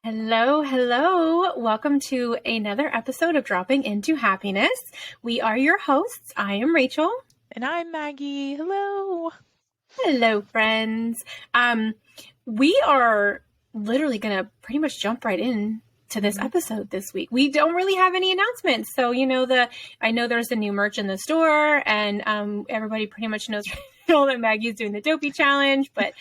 Hello, hello. Welcome to another episode of Dropping into Happiness. We are your hosts. I am Rachel. And I'm Maggie. Hello. Hello, friends. We are literally going to pretty much jump right in to this episode this week. We don't really have any announcements. So, I know there's a new merch in the store and everybody pretty much knows that Maggie's doing the dopey challenge, but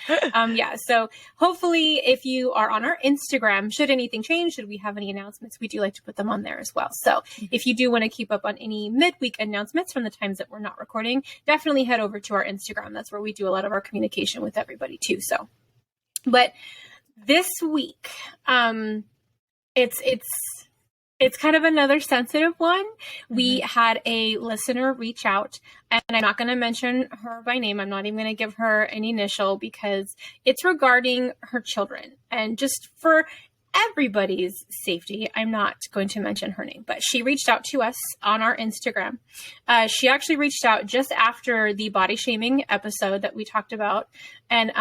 so hopefully if you are on our Instagram, should anything change, should we have any announcements, we do like to put them on there as well. So if you do want to keep up on any midweek announcements from the times that we're not recording, definitely head over to our Instagram. That's where we do a lot of our communication with everybody too. So, but this week, it's kind of another sensitive one. We had a listener reach out, and I'm not going to mention her by name. I'm not even going to give her an initial because it's regarding her children. And just for everybody's safety, I'm not going to mention her name, but she reached out to us on our Instagram. She actually reached out just after the body shaming episode that we talked about. And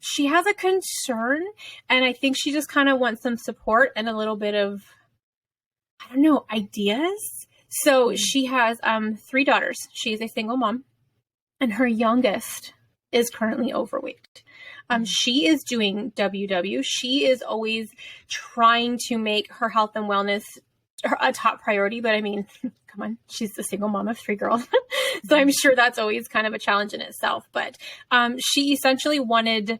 she has a concern, and I think she just kind of wants some support and a little bit of, I don't know, ideas. So she has 3 daughters. She's a single mom, and her youngest is currently overweight. She is doing WW. She is always trying to make her health and wellness a top priority. But I mean, come on, she's a single mom of 3 girls. So I'm sure that's always kind of a challenge in itself. But she essentially wanted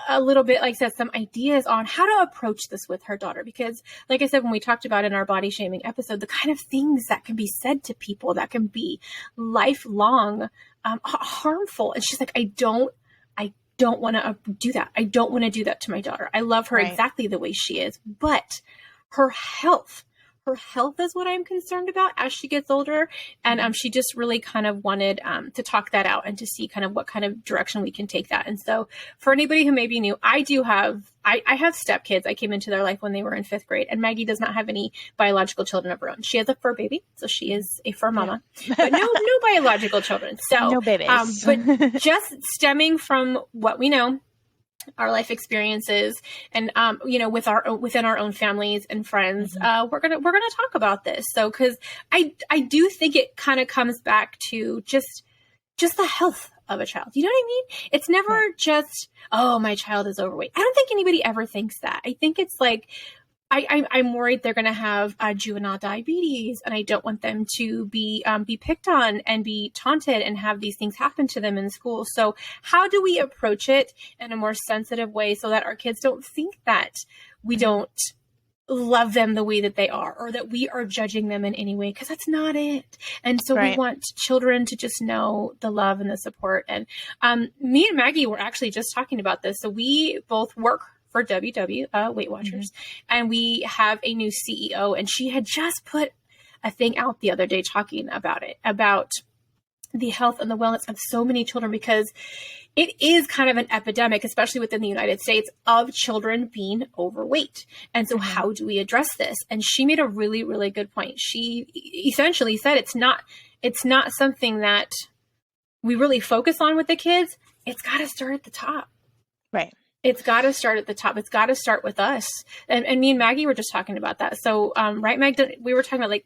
a little bit, like I said, some ideas on how to approach this with her daughter. Because like I said, when we talked about in our body shaming episode, the kind of things that can be said to people that can be lifelong harmful. And she's like, I don't want to do that. I don't want to do that to my daughter. I love her exactly the way she is, but her health is what I'm concerned about as she gets older. And she just really kind of wanted to talk that out and to see kind of what kind of direction we can take that. And so for anybody who may be new, I have stepkids. I came into their life when they were in 5th grade, and Maggie does not have any biological children of her own. She has a fur baby, so she is a fur mama, but no biological children. So no babies. But just stemming from what we know, our life experiences, and within our own families and friends, we're gonna talk about this. So because I do think it kind of comes back to just the health of a child. You know what I mean? It's never just, oh, my child is overweight. I don't think anybody ever thinks that. I think it's like, I'm worried they're going to have juvenile diabetes, and I don't want them to be picked on and be taunted and have these things happen to them in school. So how do we approach it in a more sensitive way so that our kids don't think that we don't love them the way that they are, or that we are judging them in any way? Because that's not it. And so we want children to just know the love and the support. And me and Maggie were actually just talking about this. So we both work for WW, Weight Watchers, and we have a new CEO, and she had just put a thing out the other day talking about it, about the health and the wellness of so many children, because it is kind of an epidemic, especially within the United States, of children being overweight. And so how do we address this? And she made a really, really good point. She essentially said it's not something that we really focus on with the kids. It's got to start at the top. Right. It's got to start at the top. It's got to start with us. And me and Maggie were just talking about that. So, right, Meg, we were talking about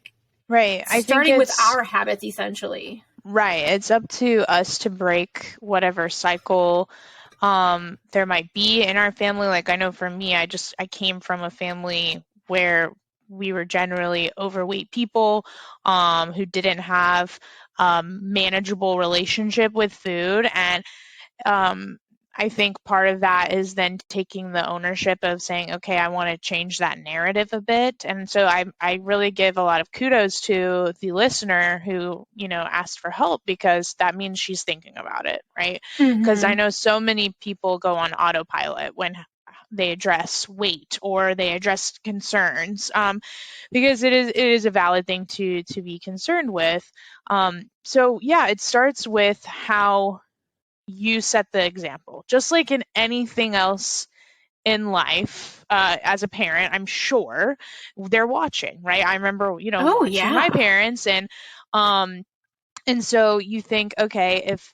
starting with our habits, essentially. Right. It's up to us to break whatever cycle there might be in our family. Like, I know for me, I came from a family where we were generally overweight people who didn't have manageable relationship with food. And I think part of that is then taking the ownership of saying, okay, I want to change that narrative a bit. And so I really give a lot of kudos to the listener who, asked for help, because that means she's thinking about it, right? Because I know so many people go on autopilot when they address weight or they address concerns, because it is a valid thing to be concerned with. So yeah, it starts with how you set the example. Just like in anything else in life, as a parent, I'm sure they're watching, right? I remember, watching my parents, and so you think, okay, if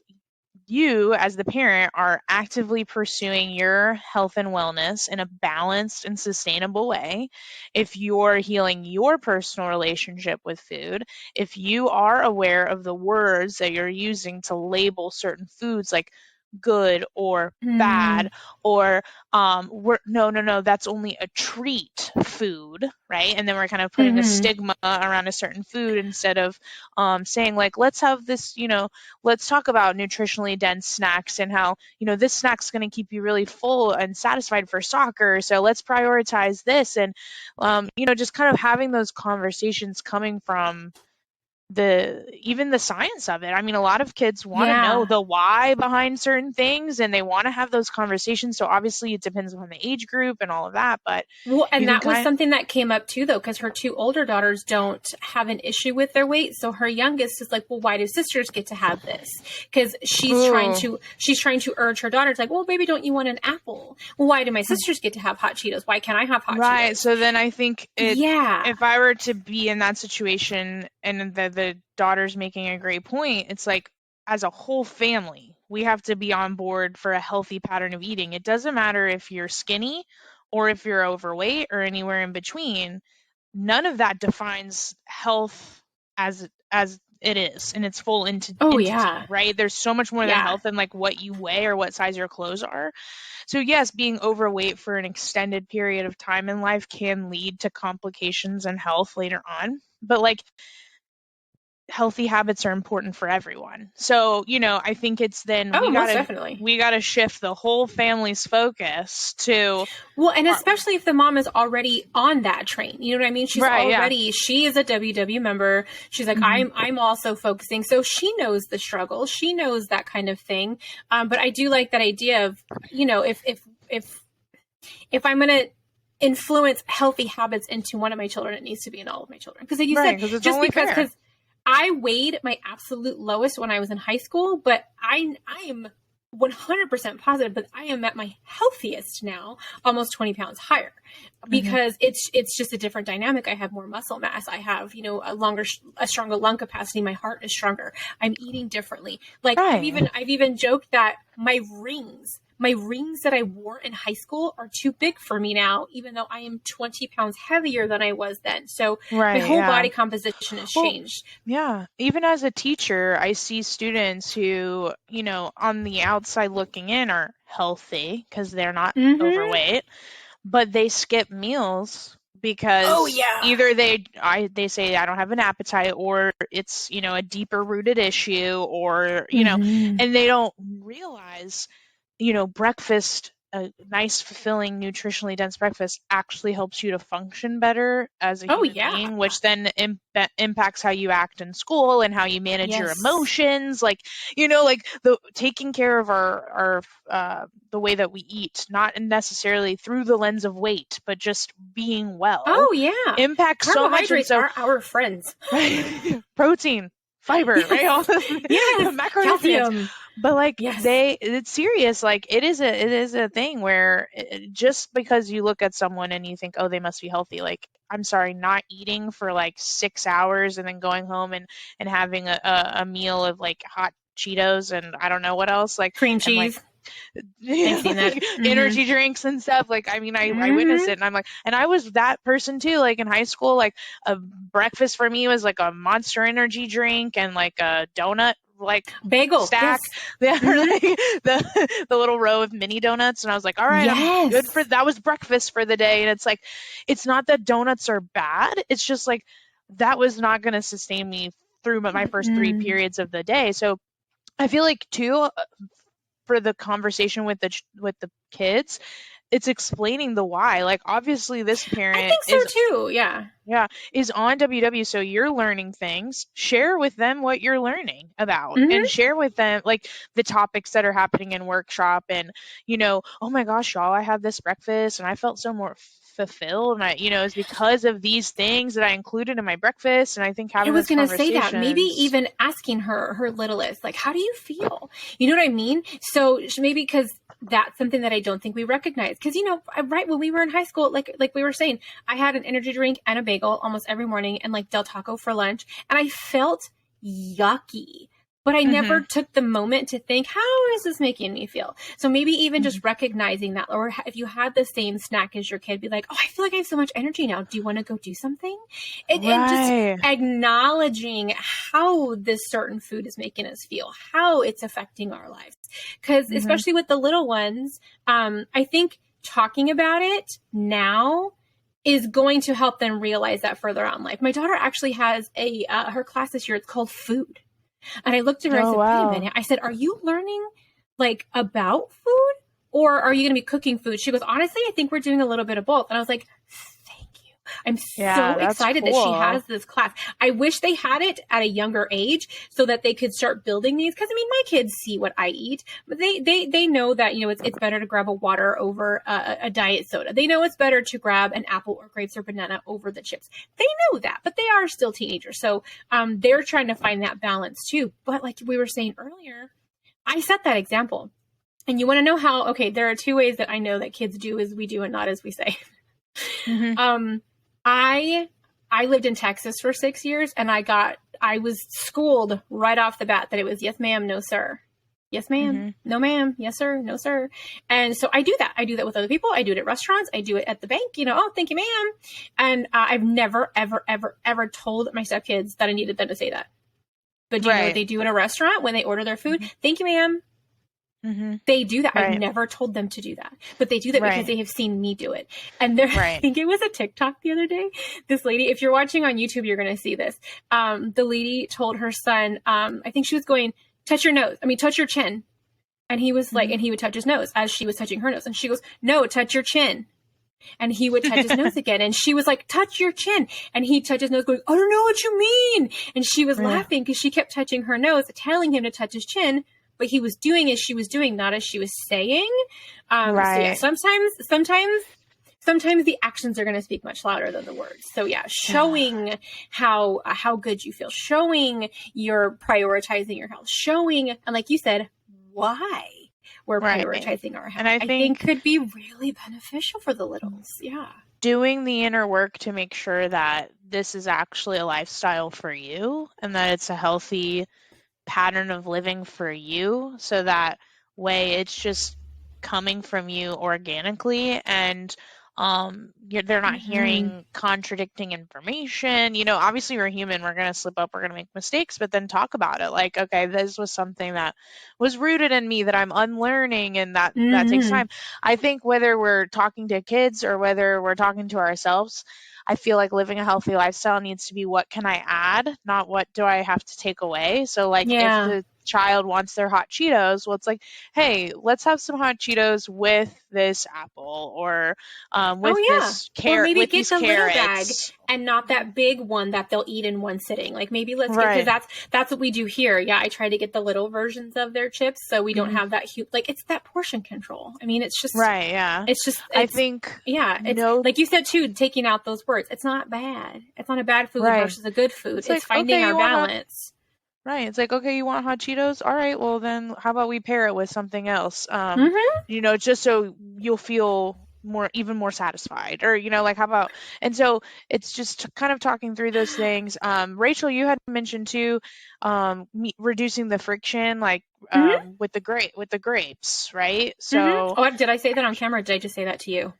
you as the parent are actively pursuing your health and wellness in a balanced and sustainable way, if you're healing your personal relationship with food, if you are aware of the words that you're using to label certain foods like good or bad, Mm, or no, that's only a treat food, right? And then we're kind of putting a mm-hmm. stigma around a certain food instead of saying like, let's have this, let's talk about nutritionally dense snacks and how, this snack's going to keep you really full and satisfied for soccer. So let's prioritize this. And, just kind of having those conversations coming from even the science of it. I mean, a lot of kids want to know Yeah. the why behind certain things and they want to have those conversations. So obviously it depends on the age group and all of that, but Well, you and can that was kind something that came up too, though, because her two older daughters don't have an issue with their weight. So her youngest is like, "Well, why do sisters get to have this?" Because of, she's trying to urge her daughters, like, "Well, baby, don't you want an apple? Well, why do my sisters get to have hot Cheetos? Why can't I have hot right. Cheetos?" So then I think Yeah. if I were to be in that situation and the daughter's making a great point, it's like as a whole family, we have to be on board for a healthy pattern of eating. It doesn't matter if you're skinny or if you're overweight or anywhere in between. None of that defines health as it is in its full Oh entity, yeah. right? There's so much more than Yeah. health than like what you weigh or what size your clothes are. So yes, being overweight for an extended period of time in life can lead to complications in health later on. But like healthy habits are important for everyone. So, I think it's then Oh, we got most to definitely. we got to shift the whole family's focus to Well, and our, especially if the mom is already on that train. You know what I mean? right, yeah. She is a WW member. She's like, Mhm. I'm also focusing. So she knows the struggle. She knows that kind of thing. But I do like that idea of, if I'm going to influence healthy habits into one of my children, it needs to be in all of my children. Because like you Right, said, because it's just only because, fair. I weighed my absolute lowest when I was in high school, but I am 100% positive that I am at my healthiest now, almost 20 pounds higher, Mhm. because it's just a different dynamic. I have more muscle mass. I have, a stronger lung capacity. My heart is stronger. I'm eating differently. Like Right. I've even joked that my rings that I wore in high school are too big for me now, even though I am 20 pounds heavier than I was then. So my Right, whole yeah. body composition has Well, changed. yeah. Even as a teacher, I see students who, on the outside looking in are healthy because they're not Mm-hmm. overweight, but they skip meals Oh because yeah. either they say I don't have an appetite, or it's, a deeper rooted issue, or, Mm-hmm. and they don't realize, breakfast, a nice, fulfilling, nutritionally dense breakfast actually helps you to function better as a Oh human yeah. being, which then impacts how you act in school and how you manage your Yes. emotions. Like, like the taking care of our the way that we eat, not necessarily through the lens of weight, but just being well, Oh yeah. impacts so much. And Carbohydrates so, are our friends. right, protein, fiber, right, Yes. all the Yes. macronutrients. Calcium. But like Yes. it's serious. Like it is a thing where just because you look at someone and you think, oh, they must be healthy, like, I'm sorry, not eating for like 6 hours and then going home and having a meal of like hot Cheetos and I don't know what else, like, Cream and like cheese. I've seen that. like Mm-hmm. energy drinks and stuff. Like, I mean, I witnessed it, Mm-hmm. and I'm like, and I was that person too. Like in high school, like a breakfast for me was like a Monster Energy drink and like a donut, like Bagel. Yes. stack. They are Mm-hmm. like the little row of mini donuts, and I was like, all right, I'm Yes. good for that. Was breakfast for the day. And it's like, it's not that donuts are bad. It's just like that was not going to sustain me through my first three Mm-mm. periods of the day. So I feel like too, for the conversation with the kids, it's explaining the why. Like, obviously this I parent think so too. Yeah. is on WW, so you're learning things. Share with them what you're learning about, and Mm-hmm. share with them like the topics that are happening in workshop. And oh my gosh, y'all, I had this breakfast and I felt so more fulfilled, and I it's because of these things that I included in my breakfast. And I think I having was those going to say that. Maybe conversations. even asking her littlest, like, how do you feel? You know what I mean? So maybe because that's something that I don't think we recognize. Because, right when we were in high school, like we were saying, I had an energy drink and a bagel almost every morning and like Del Taco for lunch. And I felt yucky. but I never Mm-hmm. took the moment to think, how is this making me feel? So maybe even just recognizing that, or if you had the same snack as your kid, be like, oh, I feel like I have so much energy now. Do you want to go do something? And just Right. acknowledging how this certain food is making us feel, how it's affecting our lives. Because especially with the little ones, I think talking about it now is going to help them realize that further on in life. My daughter actually has her class this year. It's called food. And I looked at her, I Oh, said, wait a wow. minute. I said, are you learning like about food or are you going to be cooking food? She goes, honestly, I think we're doing a little bit of both. And I was like, thank you. I'm Yeah, so that's excited that she cool. has this class. I wish they had it at a younger age so that they could start building these. Cause I mean, my kids see what I eat, but they know that, you know, it's better to grab a water over a diet soda. They know it's better to grab an apple or grapes or banana over the chips. They know that, but they are still teenagers. So, they're trying to find that balance too. But like we were saying earlier, I set that example. And you want to know how, okay, there are two ways that I know that kids do as we do and not as we say. Mm-hmm. I lived in Texas for 6 years and I was schooled right off the bat that it was yes ma'am, no sir. Yes ma'am, no ma'am, yes sir, no sir. And so I do that. I do that with other people. I do it at restaurants. I do it at the bank, you know, oh, thank you ma'am. And I've never, ever, ever, ever told my stepkids that I needed them to say that. But do you know what they do in a restaurant when they order their food? Thank you ma'am. They do that. Right. I've never told them to do that, but they do that because Right. they have seen me do it. And there, I Right. think it was a TikTok the other day. This lady, if you're watching on YouTube, you're going to see this. The lady told her son, I think she was going, touch your chin. And he was like, and he would touch his nose as she was touching her nose. And she goes, no, touch your chin. And he would touch his nose again. And she was like, touch your chin. And he touched his nose going, I don't know what you mean. And she was laughing because she kept touching her nose, telling him to touch his chin. But he was doing as she was doing, not as she was saying. So yeah, sometimes the actions are going to speak much louder than the words. So yeah, showing how good you feel, showing you're prioritizing your health, showing, and like you said, why we're prioritizing our health. And I think could be really beneficial for the littles. Yeah. Doing the inner work to make sure that this is actually a lifestyle for you and that it's a healthy pattern of living for you, so that way it's just coming from you organically, and they're not hearing contradicting information. You know, obviously we're human, we're going to slip up, we're going to make mistakes, but then talk about it. Like, okay, this was something that was rooted in me that I'm unlearning, and that takes time. I think whether we're talking to kids or whether we're talking to ourselves, I feel like living a healthy lifestyle needs to be, what can I add, not what do I have to take away. So like if the child wants their hot Cheetos, well, it's like, hey, let's have some hot Cheetos with this apple, or with this carrot, or maybe with get these the carrots. little bag and not that big one that they'll eat in one sitting. Like maybe let's get, because that's what we do here. Yeah, I try to get the little versions of their chips so we don't have that huge, like it's that portion control. I mean, it's just I think it's like you said too, taking out those words. It's not bad. It's not a bad food versus a good food. It's like, finding our balance. It's like, okay, you want hot Cheetos? All right, well then how about we pair it with something else? You know, just so you'll feel even more satisfied, or you know, like how about, and so it's just kind of talking through those things. Rachel, you had mentioned too, reducing the friction, like with the grapes, right? So oh, did I say that on camera, or did I just say that to you?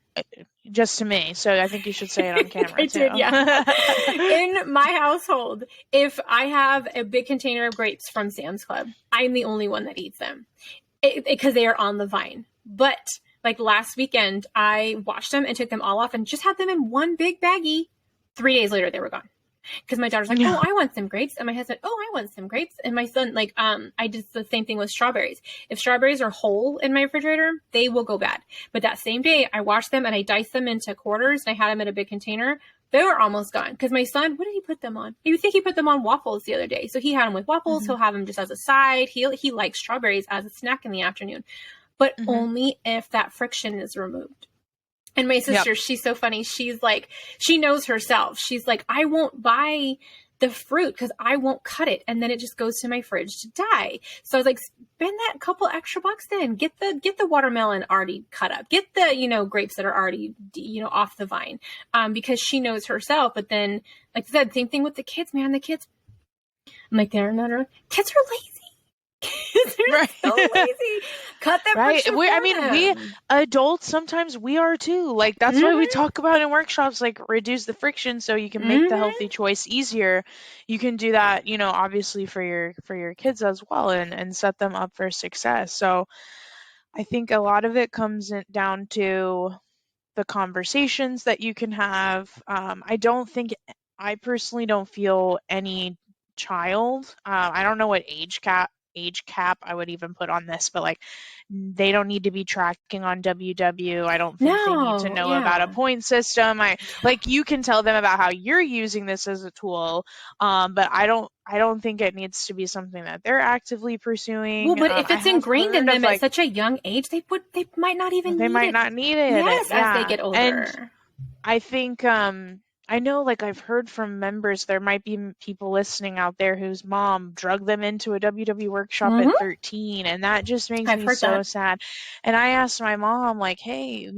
Just to me, so I think you should say it on camera. I did, yeah. In my household, if I have a big container of grapes from Sam's Club, I'm the only one that eats them because they are on the vine. But like last weekend, I washed them and took them all off and just had them in one big baggie. 3 days later, they were gone. Because my daughter's like, oh, I want some grapes. And my husband, oh, I want some grapes. And my son, like, I did the same thing with strawberries. If strawberries are whole in my refrigerator, they will go bad. But that same day, I washed them and I diced them into quarters and I had them in a big container. They were almost gone. Because my son, what did he put them on? You think he put them on waffles the other day. So he had them with waffles. He'll have them just as a side. He likes strawberries as a snack in the afternoon. But only if that friction is removed. And my sister, she's so funny. She's like, she knows herself. She's like, I won't buy the fruit because I won't cut it. And then it just goes to my fridge to die. So I was like, spend that couple extra bucks then. Get the watermelon already cut up. Get the, you know, grapes that are already, you know, off the vine. Because she knows herself. But then, like I said, same thing with the kids, man. The kids, I'm like, kids are lazy. They're Right. so lazy. Cut that Right. friction We, I for mean, we them. adults sometimes we are too. Like that's why we Mm-hmm. talk about in workshops, like reduce the friction so you can make the Mm-hmm. healthy choice easier. You can do that, obviously for your kids as well, and set them up for success. So I think a lot of it comes down to the conversations that you can have. I don't think I personally don't feel any child. I don't know what age cap I would even put on this, but like they don't need to be tracking on WW. I don't think they need to No, know about a yeah. point system. I like you can tell them about how you're using this as a tool, but I don't think it needs to be something that they're actively Well, pursuing. but if I it's have ingrained in heard of them at like such a young age, they might not even they need might it. not need it. Yes, as they Yeah, get and older. I think I know like I've heard from members there might be people listening out there whose mom drug them into a WW workshop at Mm-hmm. 13 and that just makes I've me heard so that. sad. And I asked my mom like, "Hey,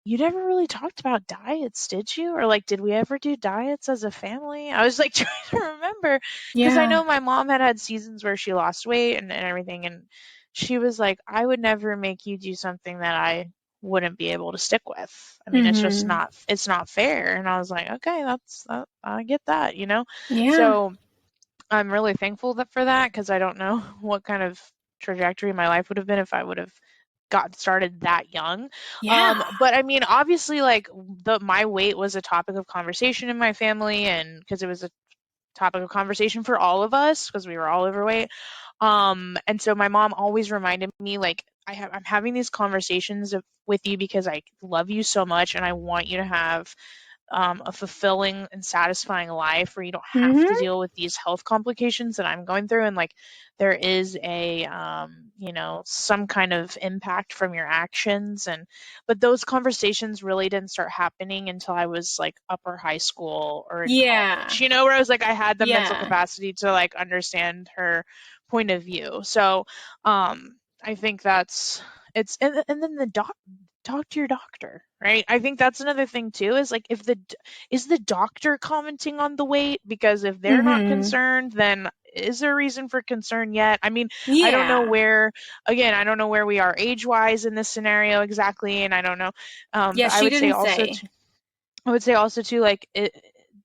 you never really talked about diets, did you? Or like did we ever do diets as a family?" I was like trying to remember because I Yeah. know my mom had seasons where she lost weight and everything and she was like, "I would never make you do something that I wouldn't be able to stick with. I mean, Mm-hmm. it's not fair." And I was like, "Okay, I get that." Yeah. So I'm really thankful for that because I don't know what kind of trajectory my life would have been if I would have got started that young. Yeah. But I mean, obviously, like my weight was a topic of conversation in my family, and because it was a topic of conversation for all of us because we were all overweight. And so my mom always reminded me like I'm having these conversations with you because I love you so much and I want you to have a fulfilling and satisfying life where you don't have to Mm-hmm. deal with these health complications that I'm going through and like there is a some kind of impact from your actions and but those conversations really didn't start happening until I was like upper high school or in Yeah. college, where I was like I had the mental Yeah. capacity to like understand her point of view. So I think that's it's and then the talk to your doctor, right? I think that's another thing too is like if is the doctor commenting on the weight because if they're not Mm-hmm. concerned then is there a reason for concern yet? I mean, I don't know Yeah. where again, I don't know where we are age-wise in this scenario exactly and I don't know Yeah, but I she would say didn't also say. too like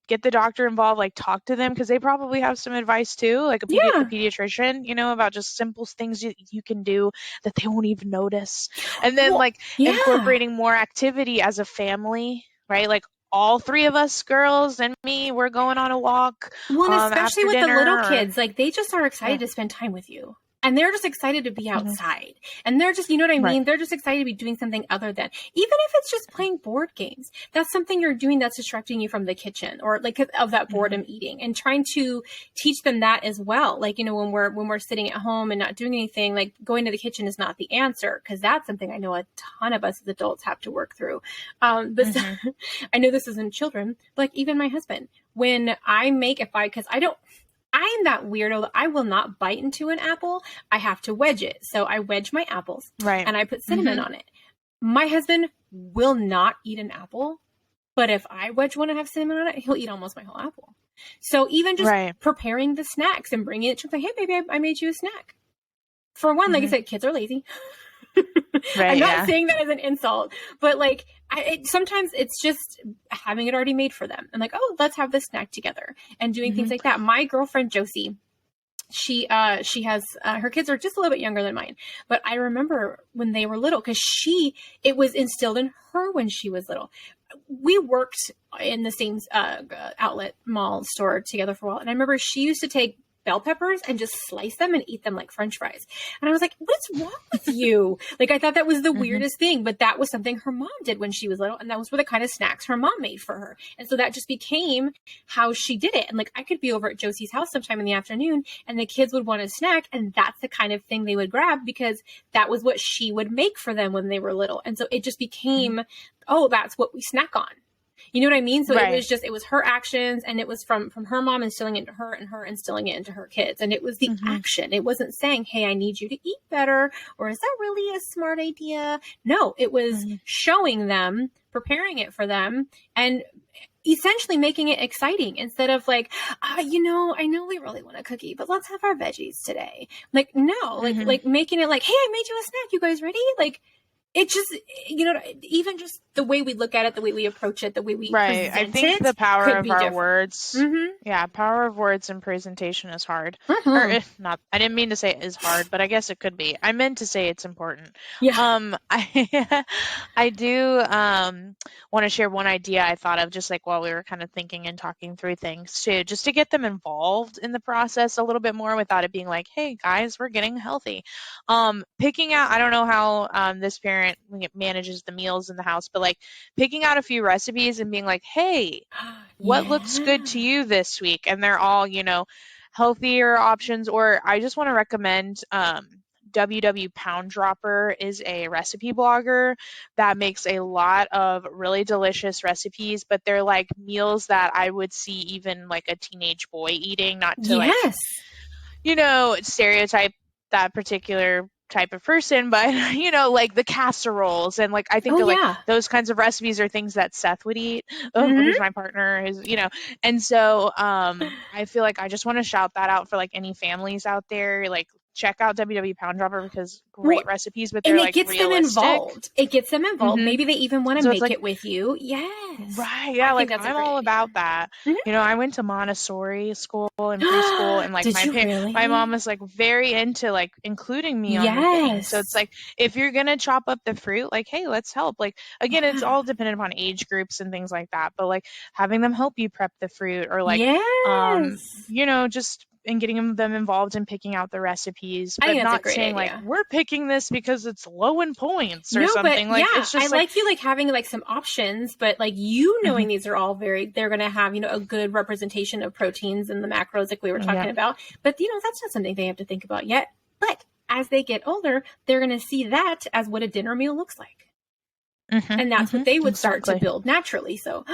get the doctor involved like talk to them because they probably have some advice too like a Yeah. pediatrician about just simple things you can do that they won't even notice and then Well, like yeah. incorporating more activity as a family, right? Like all three of us girls and me we're going on a walk Well, and especially after with the little dinner or kids, like they just are yeah. excited to spend time with you. And they're just excited to be Mhm. outside. And they're just, you know what I Right. mean? They're just excited to be doing something other than, even if it's just playing board games. That's something you're doing that's distracting you from the kitchen or like of that Hmm. boredom eating and trying to teach them that as well. Like, when we're sitting at home and not doing anything, like going to the kitchen is not the answer because that's something I know a ton of us as adults have to work through. But Hmm. I know this isn't children, but like even my husband, when I make, because I'm that weirdo that I will not bite into an apple. I have to wedge it. So I wedge my apples Right. and I put cinnamon Hmm. on it. My husband will not eat an apple, but if I wedge one and have cinnamon on it, he'll eat almost my whole apple. So even just Right. preparing the snacks and bringing it to him, like, hey, baby, I made you a snack. For one, like I Hmm. said, kids are lazy. I'm Right. not Yeah. saying that as an insult, but like sometimes it's just having it already made for them and like, oh, let's have this snack together and doing things Hmm. like that. My girlfriend Josie, she has her kids are just a little bit younger than mine, but I remember when they were little because it was instilled in her when she was little. We worked in the same outlet mall store together for a while, and I remember she used to take bell peppers and just slice them and eat them like French fries. And I was like, what's wrong with you? Like, I thought that was the Hmm. weirdest thing, but that was something her mom did when she was little. And that was the kind of snacks her mom made for her. And so that just became how she did it. And like, I could be over at Josie's house sometime in the afternoon and the kids would want a snack. And that's the kind of thing they would grab because that was what she would make for them when they were little. And so it just Hmm. became, oh, that's what we snack on. You know what I mean? So Right. it was her actions and it was from her mom instilling it into her and her instilling it into her kids. And it was the Hmm. action. It wasn't saying, hey, I need you to eat better or is that really a smart idea? No, it was Hmm. showing them, preparing it for them and essentially making it exciting instead of like, I know we really want a cookie, but let's have our veggies today. Like, no, like making it like, hey, I made you a snack. You guys ready? Like, it just, even just the way we look at it, the way we approach it, the way we present I think it the power could of be our different. words, power of words and presentation is hard. Or if not, I didn't mean to say it is hard, but I guess it could be. I meant to say it's important. Yeah. I do want to share one idea I thought of just like while we were kind of thinking and talking through things too, just to get them involved in the process a little bit more without it being like, hey guys, we're getting healthy. Picking out, I don't know how this parent manages the meals in the house, but like picking out a few recipes and being like, hey, what looks good to you this week? And they're all, healthier options. Or I just want to recommend WW Pound Dropper is a recipe blogger that makes a lot of really delicious recipes, but they're like meals that I would see even like a teenage boy eating, not to like, stereotype that particular type of person, but like the casseroles and like I think like those kinds of recipes are things that Seth would eat, who's my partner, is and so I feel like I just want to shout that out for like any families out there, like check out WW Pound Dropper because great recipes, but they're like realistic. It gets them involved. Maybe they even want to make it with you. Yes. Right. Yeah. Like I'm all about that. I went to Montessori school and preschool, and like my mom was like very into like including me on the thing. So it's like if you're gonna chop up the fruit, like, hey, let's help. Like again, it's all dependent upon age groups and things like that. But like having them help you prep the fruit, or like just and getting them involved in picking out the recipes, but not saying idea. Like we're picking this because it's low in points or something. But, it's just I like you like having like some options, but like knowing these are all they're going to have a good representation of proteins and the macros like we were talking about. But that's not something they have to think about yet. But as they get older, they're going to see that as what a dinner meal looks like, and that's what they would start to build naturally. So.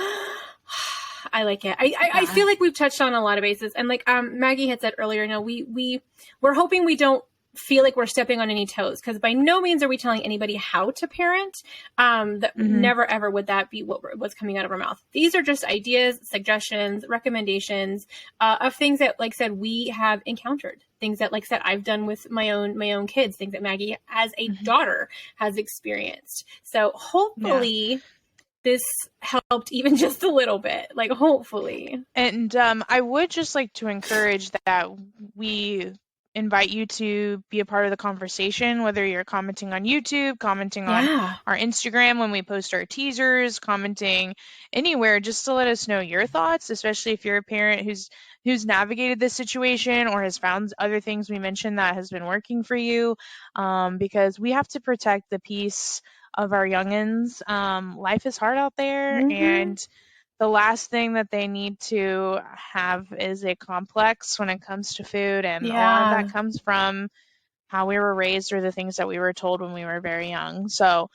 I like it. I feel like we've touched on a lot of bases, and like Maggie had said earlier, we're hoping we don't feel like we're stepping on any toes, because by no means are we telling anybody how to parent. That never ever would that be what's coming out of our mouth. These are just ideas, suggestions, recommendations of things that, like I said, we have encountered. Things that, like I said, I've done with my own kids. Things that Maggie, as a daughter, has experienced. So hopefully. Yeah. This helped even just a little bit, like hopefully. And I would just like to encourage that we invite you to be a part of the conversation, whether you're commenting on YouTube, commenting on our Instagram when we post our teasers, commenting anywhere, just to let us know your thoughts, especially if you're a parent who's navigated this situation or has found other things we mentioned that has been working for you, because we have to protect the peace of our youngins. Life is hard out there, and the last thing that they need to have is a complex when it comes to food, and a lot of that comes from how we were raised or the things that we were told when we were very young. So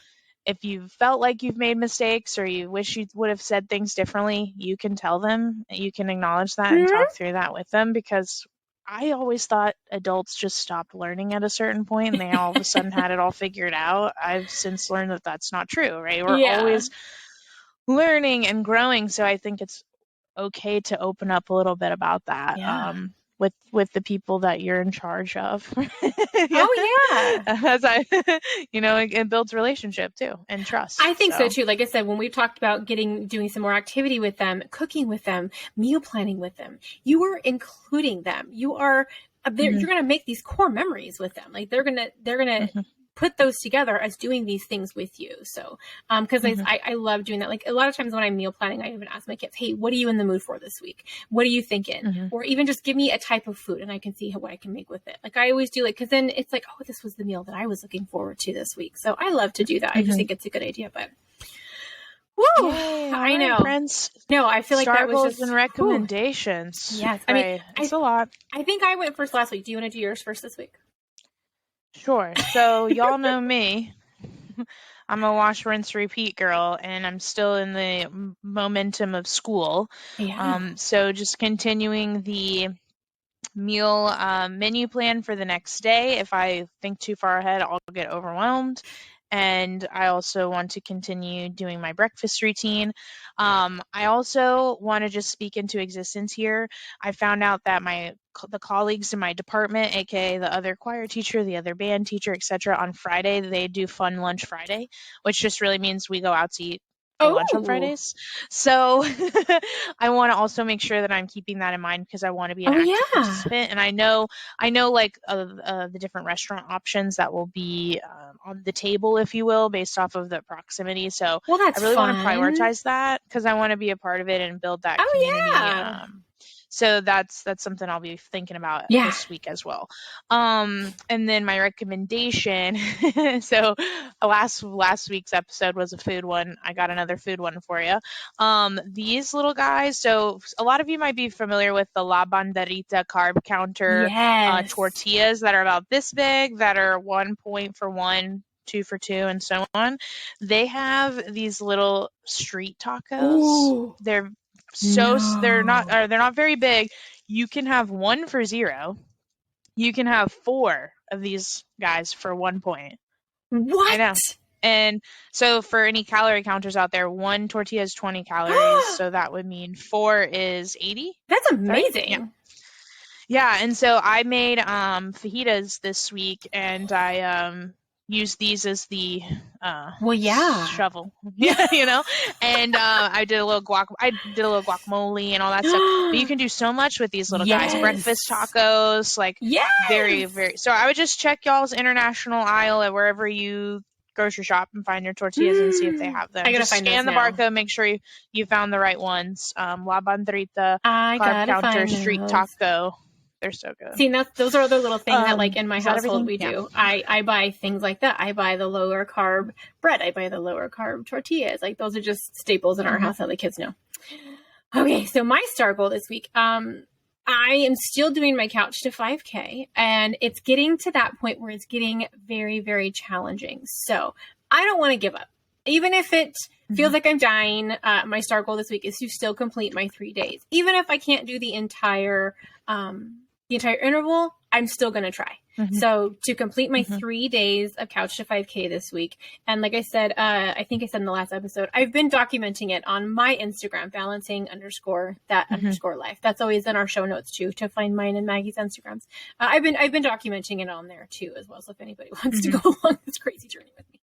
if you felt like you've made mistakes or you wish you would have said things differently, you can tell them, you can acknowledge that and talk through that with them, because I always thought adults just stopped learning at a certain point and they all of a sudden had it all figured out. I've since learned that that's not true, right? We're always learning and growing. So I think it's okay to open up a little bit about that with the people that you're in charge of. As it builds relationship too and trust. I think so too. Like I said, when we talked about doing some more activity with them, cooking with them, meal planning with them, you are including them. You are you're going to make these core memories with them. Like they're going to put those together as doing these things with you. So, because I love doing that. Like a lot of times when I'm meal planning, I even ask my kids, hey, what are you in the mood for this week? What are you thinking? Or even just give me a type of food and I can see what I can make with it. Like I always do, like, cause then it's like, oh, this was the meal that I was looking forward to this week. So I love to do that. I just think it's a good idea, but woo, I know. Friends. No, I feel like that was just and recommendations. Whew. Yes. I mean, it's a lot. I think I went first last week. Do you want to do yours first this week? Sure. So y'all know me. I'm a wash, rinse, repeat girl, and I'm still in the momentum of school. So just continuing the meal menu plan for the next day. If I think too far ahead, I'll get overwhelmed. And I also want to continue doing my breakfast routine. I also want to just speak into existence here. I found out that the colleagues in my department, aka the other choir teacher, the other band teacher, etc., on Friday they do Fun Lunch Friday, which just really means we go out to eat for lunch on Oh, Fridays. So I want to also make sure that I'm keeping that in mind because I want to be an oh active yeah. participant, and I know like the different restaurant options that will be on the table, if you will, based off of the proximity. So Well, I that's really want to fun. prioritize that because I want to be a part of it and build that Oh community. yeah. So that's something I'll be thinking about Yeah. this week as well. And then my recommendation. So last week's episode was a food one. I got another food one for you. These little guys. So a lot of you might be familiar with the La Banderita carb counter Yes. tortillas that are about this big, that are 1 point for one, 2 for 2, and so on. They have these little street tacos. Ooh. They're they're No. not very big. You can have 1 for 0. You can have 4 of these guys for 1 point. I What? know. And so for any calorie counters out there, 1 tortilla is 20 calories, so that would mean 4 is 80. That's Right? amazing. Yeah, and so I made fajitas this week, and I used these as the Well, yeah. shovel. Yeah, and I did a little guacamole and all that stuff. But you can do so much with these little guys. Yes. Breakfast tacos, like Yes. very, very. So I would just check y'all's international aisle at wherever you grocery shop and find your tortillas and see if they have them. I gotta Just find scan those the now. barcode, make sure you found the right ones. La Bandrita, I carb gotta counter, find street those. taco. They're so good. See, those are other little things that, like, in my Is that household everything? we Yeah. do. I buy things like that. I buy the lower carb bread. I buy the lower carb tortillas. Like, those are just staples in our house that the kids know. Okay, so my star goal this week. I am still doing my couch to 5K, and it's getting to that point where it's getting very, very challenging. So I don't want to give up. Even if it feels like I'm dying, my star goal this week is to still complete my 3 days. Even if I can't do the entire interval, I'm still going to try. So to complete my 3 days of Couch to 5K this week. And like I said, I think I said in the last episode, I've been documenting it on my Instagram, balancing_that_life. That's always in our show notes too, to find mine and Maggie's Instagrams. I've been documenting it on there too, as well. So if anybody wants to go along this crazy journey with me.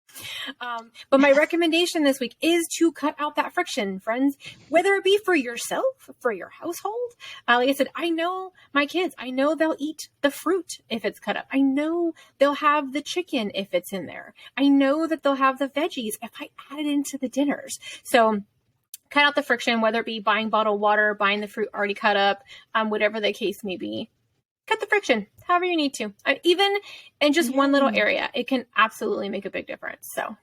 But my recommendation this week is to cut out that friction, friends, whether it be for yourself, for your household. Like I said, I know my kids, I know they'll eat the fruit if it's cut up. I know they'll have the chicken if it's in there. I know that they'll have the veggies if I add it into the dinners. So cut out the friction, whether it be buying bottled water, buying the fruit already cut up, whatever the case may be. Cut the friction, however you need to. Even in just one little area, it can absolutely make a big difference. So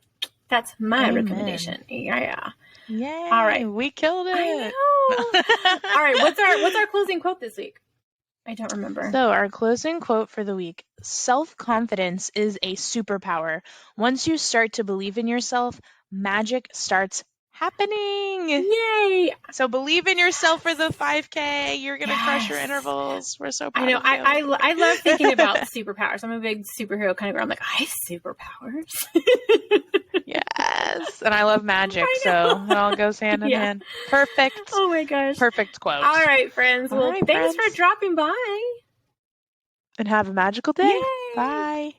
that's my recommendation. Yeah. Yay. All right. We killed it. I know. All right. What's our closing quote this week? I don't remember. So our closing quote for the week: self-confidence is a superpower. Once you start to believe in yourself, magic starts happening. Yay. So believe in yourself for the 5K. You're going to crush your intervals. We're so proud I know. of you. I love thinking about superpowers. I'm a big superhero kind of girl. I'm like, I have superpowers. Yes. And I love magic, so it all goes hand in hand. Perfect. Oh my gosh. Perfect quote. All right, friends. Well, thanks friends. for dropping by. And have a magical day. Yay. Bye.